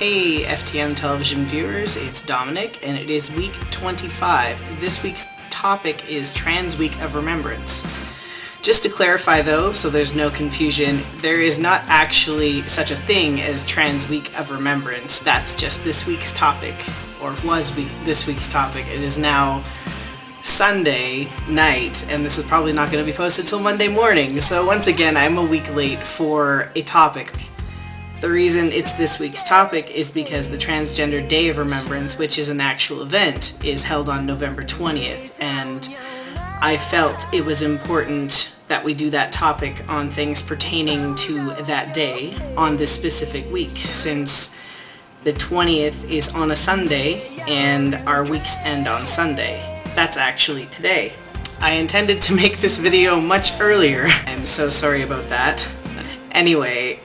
Hey FTM television viewers, it's Dominic and it is week 25. This week's topic is Trans Week of Remembrance. Just to clarify though, so there's no confusion, there is not actually such a thing as Trans Week of Remembrance. That's just this week's topic, or was this week's topic. It is now Sunday night and this is probably not going to be posted till Monday morning. So once again, I'm a week late for a topic. The reason it's this week's topic is because the Transgender Day of Remembrance, which is an actual event, is held on November 20th, and I felt it was important that we do that topic on things pertaining to that day on this specific week, since the 20th is on a Sunday and our weeks end on Sunday. That's actually today. I intended to make this video much earlier. I'm so sorry about that. Anyway,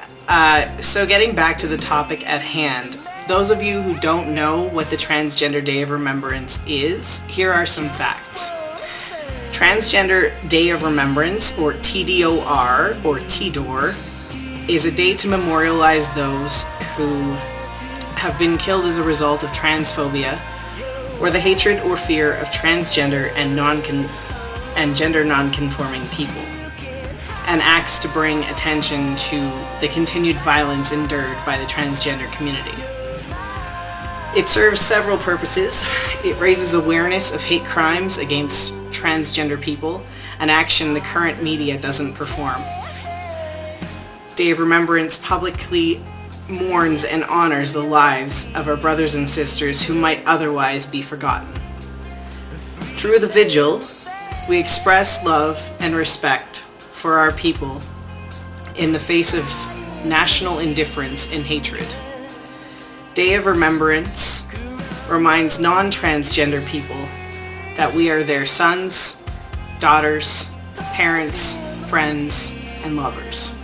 so getting back to the topic at hand, those of you who don't know what the Transgender Day of Remembrance is, here are some facts. Transgender Day of Remembrance, or TDoR, or TDoR, is a day to memorialize those who have been killed as a result of transphobia, or the hatred or fear of transgender and gender non-conforming people, and acts to bring attention to the continued violence endured by the transgender community. It serves several purposes. It raises awareness of hate crimes against transgender people, an action the current media doesn't perform. Day of Remembrance publicly mourns and honors the lives of our brothers and sisters who might otherwise be forgotten. Through the vigil, we express love and respect for our people in the face of national indifference and hatred. Day of Remembrance reminds non-transgender people that we are their sons, daughters, parents, friends, and lovers.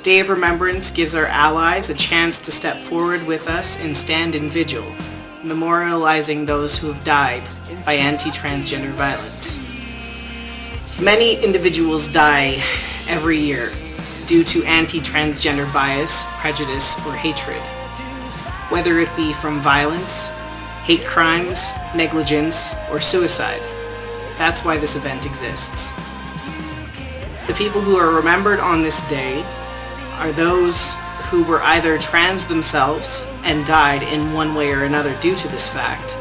Day of Remembrance gives our allies a chance to step forward with us and stand in vigil, memorializing those who have died by anti-transgender violence. Many individuals die every year due to anti-transgender bias, prejudice, or hatred, whether it be from violence, hate crimes, negligence, or suicide. That's why this event exists. The people who are remembered on this day are those who were either trans themselves and died in one way or another due to this fact,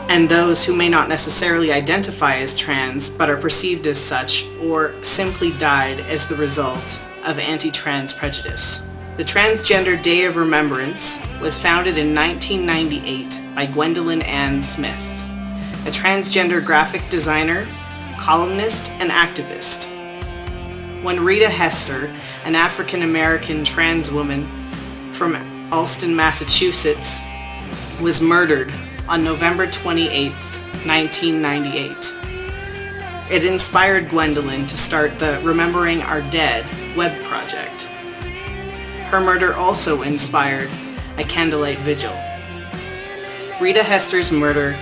and those who may not necessarily identify as trans but are perceived as such, or simply died as the result of anti-trans prejudice. The Transgender Day of Remembrance was founded in 1998 by Gwendolyn Ann Smith, a transgender graphic designer, columnist, and activist. When Rita Hester, an African-American trans woman from Allston, Massachusetts, was murdered on November 28, 1998. It inspired Gwendolyn to start the Remembering Our Dead web project. Her murder also inspired a candlelight vigil. Rita Hester's murder,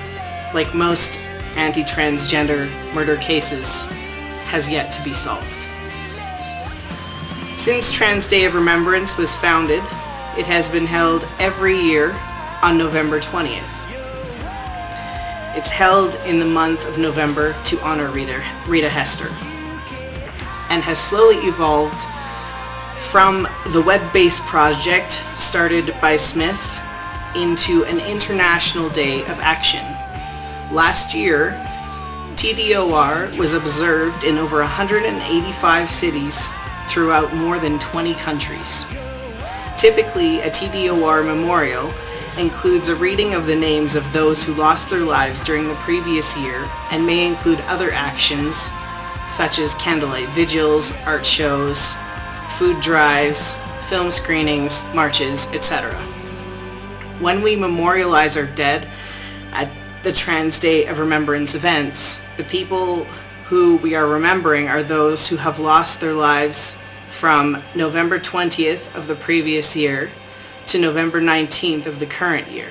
like most anti-transgender murder cases, has yet to be solved. Since Trans Day of Remembrance was founded, it has been held every year on November 20th. It's held in the month of November to honor Rita Hester, and has slowly evolved from the web-based project started by Smith into an international day of action. Last year, TDoR was observed in over 185 cities throughout more than 20 countries. Typically, a TDoR memorial includes a reading of the names of those who lost their lives during the previous year, and may include other actions such as candlelight vigils, art shows, food drives, film screenings, marches, etc. When we memorialize our dead at the Trans Day of Remembrance events, the people who we are remembering are those who have lost their lives from November 20th of the previous year to November 19th of the current year.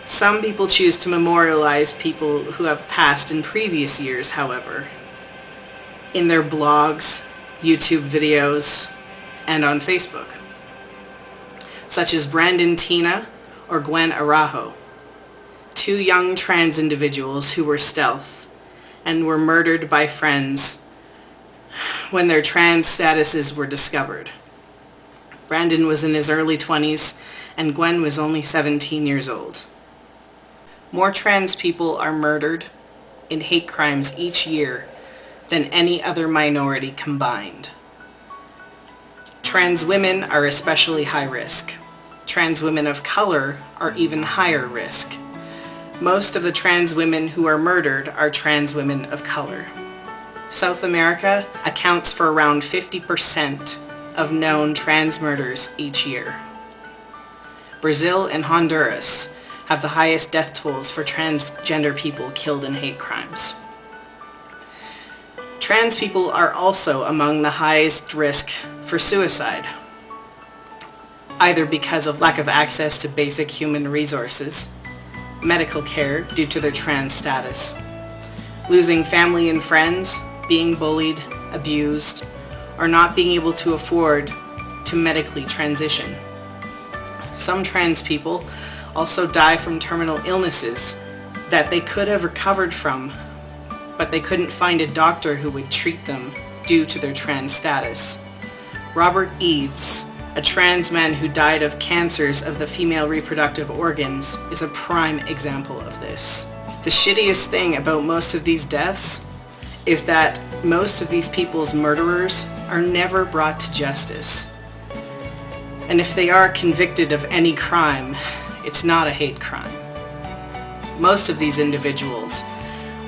Some people choose to memorialize people who have passed in previous years, however, in their blogs, YouTube videos, and on Facebook. such as Brandon Tina or Gwen Arajo, two young trans individuals who were stealth and were murdered by friends when their trans statuses were discovered. Brandon was in his early 20s and Gwen was only 17 years old. More trans people are murdered in hate crimes each year than any other minority combined. Trans women are especially high risk. Trans women of color are even higher risk. Most of the trans women who are murdered are trans women of color. South America accounts for around 50% of known trans murders each year. Brazil and Honduras have the highest death tolls for transgender people killed in hate crimes. Trans people are also among the highest risk for suicide, either because of lack of access to basic human resources, medical care due to their trans status, losing family and friends, being bullied, abused, or not being able to afford to medically transition. Some trans people also die from terminal illnesses that they could have recovered from, but they couldn't find a doctor who would treat them due to their trans status. Robert Eads, a trans man who died of cancers of the female reproductive organs, is a prime example of this. The shittiest thing about most of these deaths is that most of these people's murderers are never brought to justice. And if they are convicted of any crime, it's not a hate crime. Most of these individuals,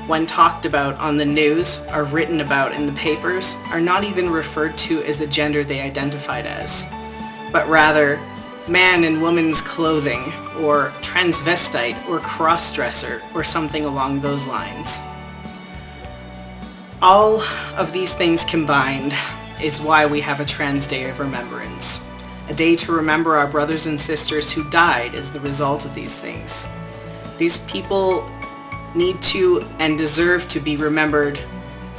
when talked about on the news or written about in the papers, are not even referred to as the gender they identified as, but rather man in woman's clothing, or transvestite, or cross-dresser, or something along those lines. All of these things combined is why we have a Trans Day of Remembrance. A day to remember our brothers and sisters who died as the result of these things. These people need to and deserve to be remembered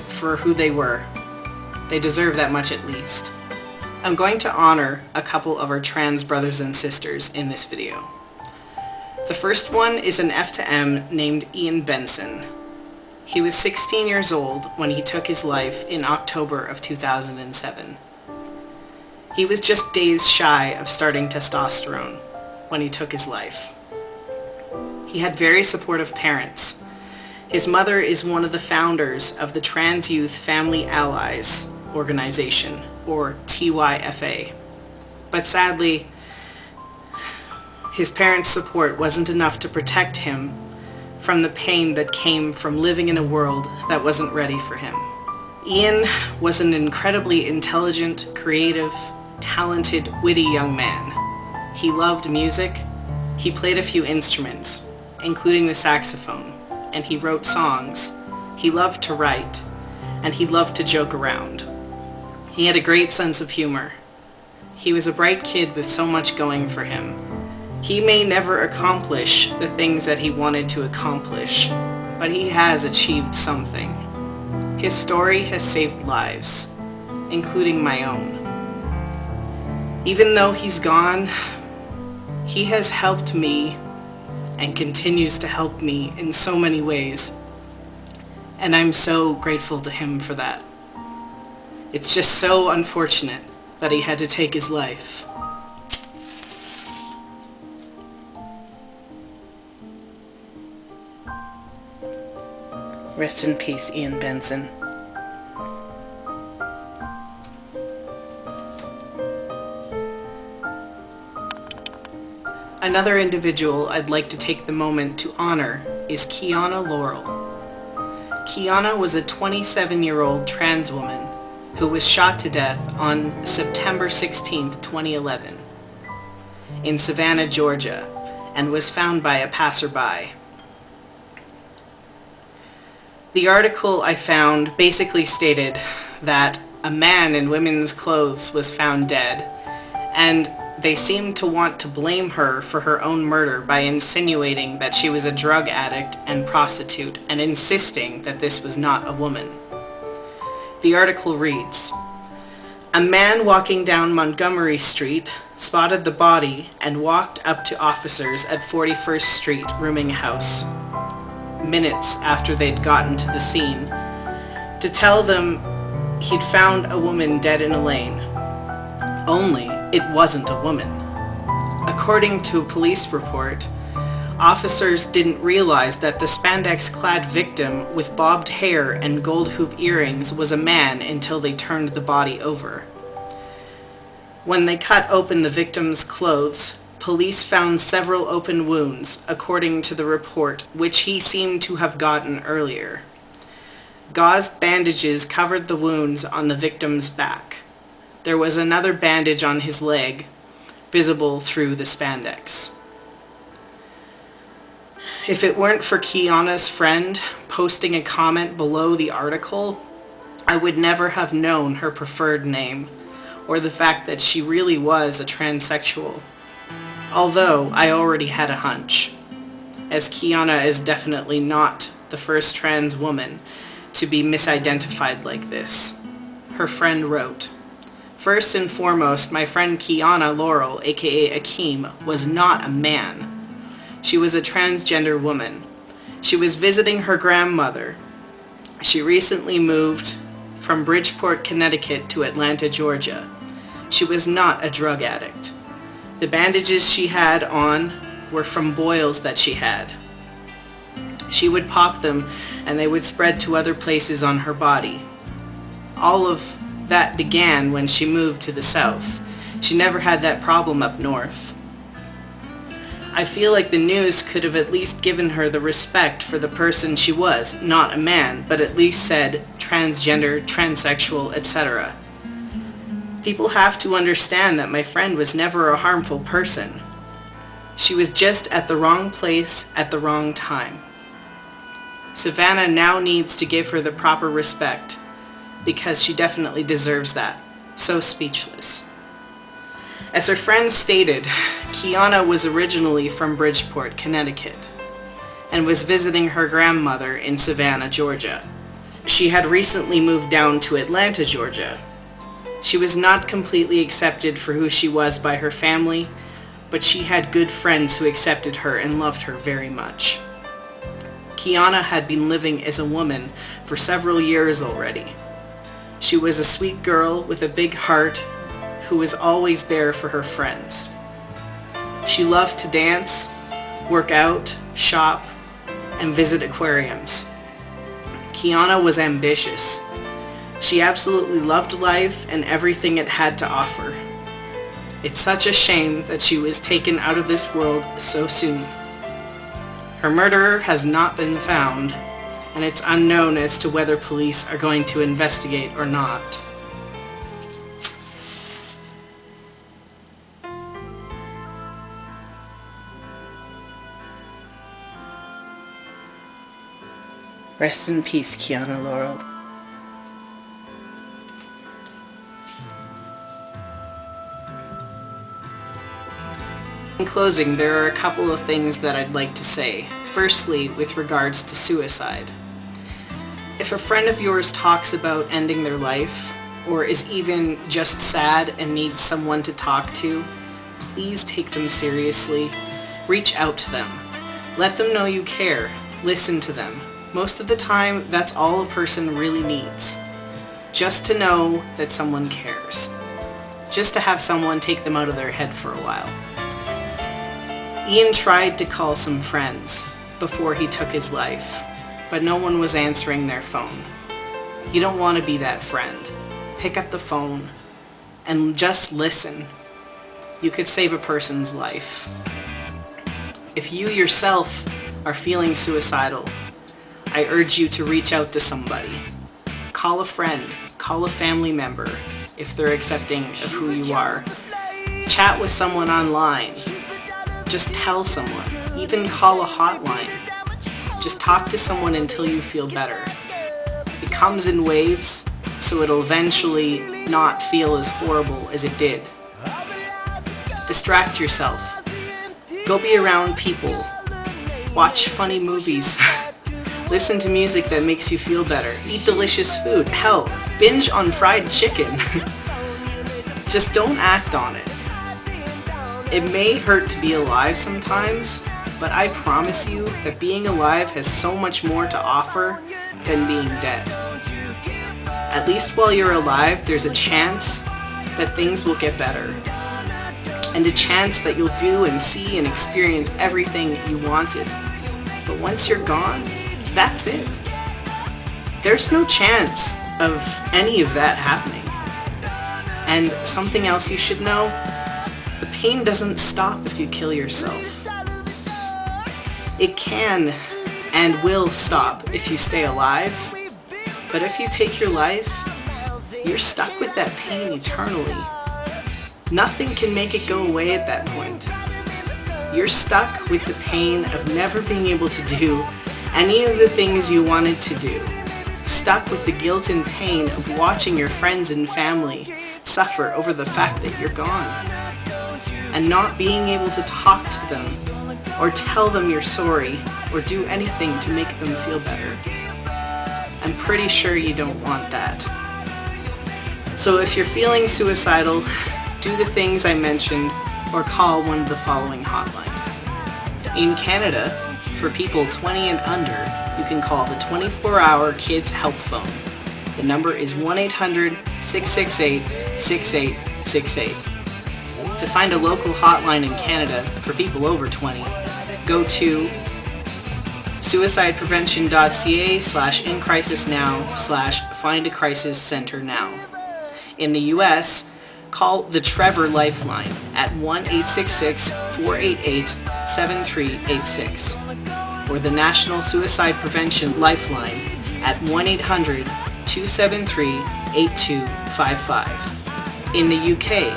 for who they were. They deserve that much at least. I'm going to honor a couple of our trans brothers and sisters in this video. The first one is an FTM named Ian Benson. He was 16 years old when he took his life in October of 2007. He was just days shy of starting testosterone when he took his life. He had very supportive parents. His mother is one of the founders of the Trans Youth Family Allies organization, or TYFA. But sadly, his parents' support wasn't enough to protect him from the pain that came from living in a world that wasn't ready for him. Ian was an incredibly intelligent, creative, talented, witty young man. He loved music. He played a few instruments, including the saxophone, and he wrote songs. He loved to write, and he loved to joke around. He had a great sense of humor. He was a bright kid with so much going for him. He may never accomplish the things that he wanted to accomplish, but he has achieved something. His story has saved lives, including my own. Even though he's gone, he has helped me and continues to help me in so many ways. And I'm so grateful to him for that. It's just so unfortunate that he had to take his life. Rest in peace, Ian Benson. Another individual I'd like to take the moment to honor is Kiana Laurel. Kiana was a 27-year-old trans woman who was shot to death on September 16, 2011 in Savannah, Georgia, and was found by a passerby. The article I found basically stated that a man in women's clothes was found dead, and they seemed to want to blame her for her own murder by insinuating that she was a drug addict and prostitute and insisting that this was not a woman. The article reads, "A man walking down Montgomery Street spotted the body and walked up to officers at 41st Street rooming house, minutes after they'd gotten to the scene, to tell them he'd found a woman dead in a lane. Only it wasn't a woman. According to a police report, officers didn't realize that the spandex-clad victim with bobbed hair and gold hoop earrings was a man until they turned the body over. When they cut open the victim's clothes, police found several open wounds, according to the report, which he seemed to have gotten earlier. Gauze bandages covered the wounds on the victim's back. There was another bandage on his leg, visible through the spandex. If it weren't for Kiana's friend posting a comment below the article, I would never have known her preferred name, or the fact that she really was a transsexual. Although I already had a hunch, as Kiana is definitely not the first trans woman to be misidentified like this. Her friend wrote, "First and foremost, my friend Kiana Laurel, aka Akeem, was not a man. She was a transgender woman. She was visiting her grandmother. She recently moved from Bridgeport, Connecticut to Atlanta, Georgia. She was not a drug addict. The bandages she had on were from boils that she had. She would pop them and they would spread to other places on her body. All of that began when she moved to the south. She never had that problem up north. I feel like the news could have at least given her the respect for the person she was, not a man, but at least said transgender, transsexual, etc. People have to understand that my friend was never a harmful person. She was just at the wrong place at the wrong time. Savannah now needs to give her the proper respect, because she definitely deserves that. So speechless." As her friend stated, Kiana was originally from Bridgeport, Connecticut, and was visiting her grandmother in Savannah, Georgia. She had recently moved down to Atlanta, Georgia. She was not completely accepted for who she was by her family, but she had good friends who accepted her and loved her very much. Kiana had been living as a woman for several years already. She was a sweet girl with a big heart who was always there for her friends. She loved to dance, work out, shop, and visit aquariums. Kiana was ambitious. She absolutely loved life and everything it had to offer. It's such a shame that she was taken out of this world so soon. Her murderer has not been found, and it's unknown as to whether police are going to investigate or not. Rest in peace, Kiana Laurel. In closing, there are a couple of things that I'd like to say. Firstly, with regards to suicide. If a friend of yours talks about ending their life, or is even just sad and needs someone to talk to, please take them seriously. Reach out to them. Let them know you care. Listen to them. Most of the time, that's all a person really needs. Just to know that someone cares. Just to have someone take them out of their head for a while. Ian tried to call some friends before he took his life, but no one was answering their phone. You don't want to be that friend. Pick up the phone and just listen. You could save a person's life. If you yourself are feeling suicidal, I urge you to reach out to somebody. Call a friend, call a family member if they're accepting of who you are. Chat with someone online. Just tell someone. Even call a hotline. Just talk to someone until you feel better. It comes in waves, so it'll eventually not feel as horrible as it did. Distract yourself. Go be around people. Watch funny movies. Listen to music that makes you feel better. Eat delicious food. Hell, binge on fried chicken. Just don't act on it. It may hurt to be alive sometimes, but I promise you that being alive has so much more to offer than being dead. At least while you're alive, there's a chance that things will get better, and a chance that you'll do and see and experience everything you wanted. But once you're gone, that's it. There's no chance of any of that happening. And something else you should know, the pain doesn't stop if you kill yourself. It can and will stop if you stay alive, but if you take your life, you're stuck with that pain eternally. Nothing can make it go away at that point. You're stuck with the pain of never being able to do any of the things you wanted to do. Stuck with the guilt and pain of watching your friends and family suffer over the fact that you're gone. And not being able to talk to them, or tell them you're sorry, or do anything to make them feel better. I'm pretty sure you don't want that. So if you're feeling suicidal, do the things I mentioned, or call one of the following hotlines. In Canada, for people 20 and under, you can call the 24-hour Kids Help Phone. The number is 1-800-668-6868. To find a local hotline in Canada for people over 20, go to suicideprevention.ca/incrisisnow/findacrisiscenternow. In the US, call the Trevor Lifeline at 1-866-488-7386 or the National Suicide Prevention Lifeline at 1-800-273-8255. In the UK,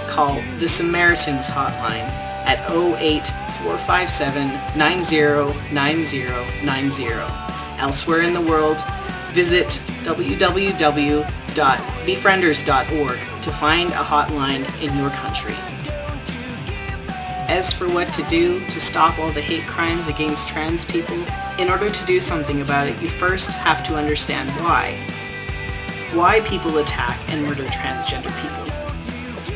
call the Samaritans Hotline at 08-457-909090. Elsewhere in the world, visit www.befrienders.org to find a hotline in your country. As for what to do to stop all the hate crimes against trans people, in order to do something about it, you first have to understand why. Why people attack and murder transgender people.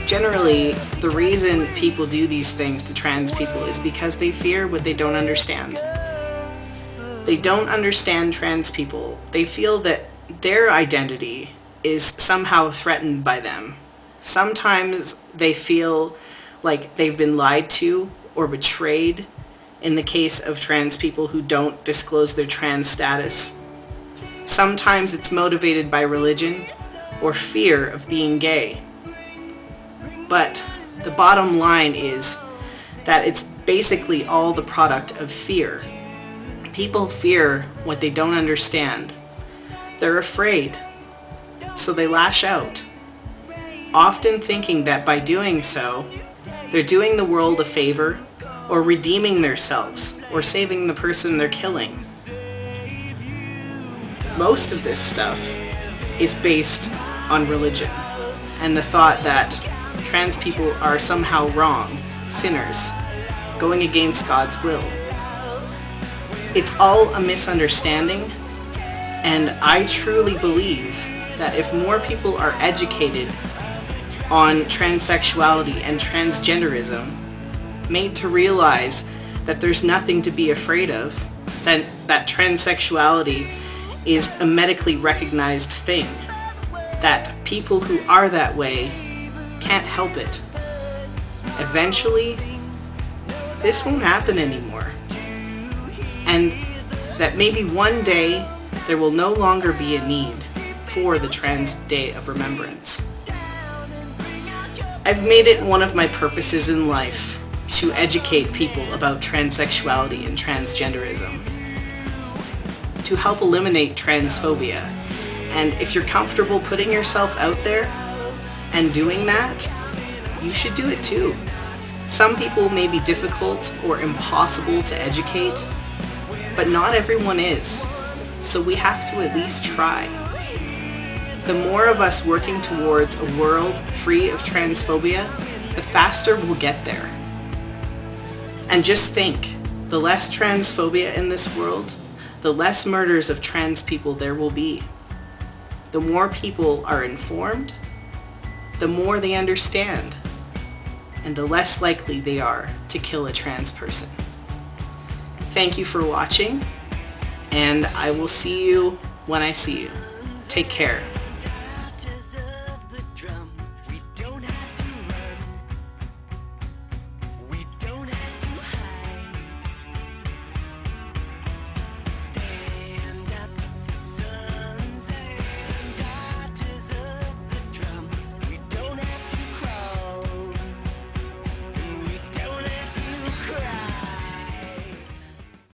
Generally, the reason people do these things to trans people is because they fear what they don't understand. They don't understand trans people. They feel that their identity is somehow threatened by them. Sometimes they feel like they've been lied to or betrayed in the case of trans people who don't disclose their trans status. Sometimes it's motivated by religion or fear of being gay. But the bottom line is that it's basically all the product of fear. People fear what they don't understand. They're afraid, so they lash out, often thinking that by doing so, they're doing the world a favor, or redeeming themselves, or saving the person they're killing. Most of this stuff is based on religion, and the thought that trans people are somehow wrong, sinners, going against God's will. It's all a misunderstanding, and I truly believe that if more people are educated on transsexuality and transgenderism, made to realize that there's nothing to be afraid of, that transsexuality is a medically recognized thing, that people who are that way can't help it. Eventually, this won't happen anymore. And that maybe one day there will no longer be a need for the Trans Day of Remembrance. I've made it one of my purposes in life to educate people about transsexuality and transgenderism, to help eliminate transphobia. And if you're comfortable putting yourself out there and doing that, you should do it too. Some people may be difficult or impossible to educate, but not everyone is, so we have to at least try. The more of us working towards a world free of transphobia, the faster we'll get there. And just think, the less transphobia in this world, the less murders of trans people there will be. The more people are informed, the more they understand. and the less likely they are to kill a trans person. Thank you for watching, and I will see you when I see you. Take care.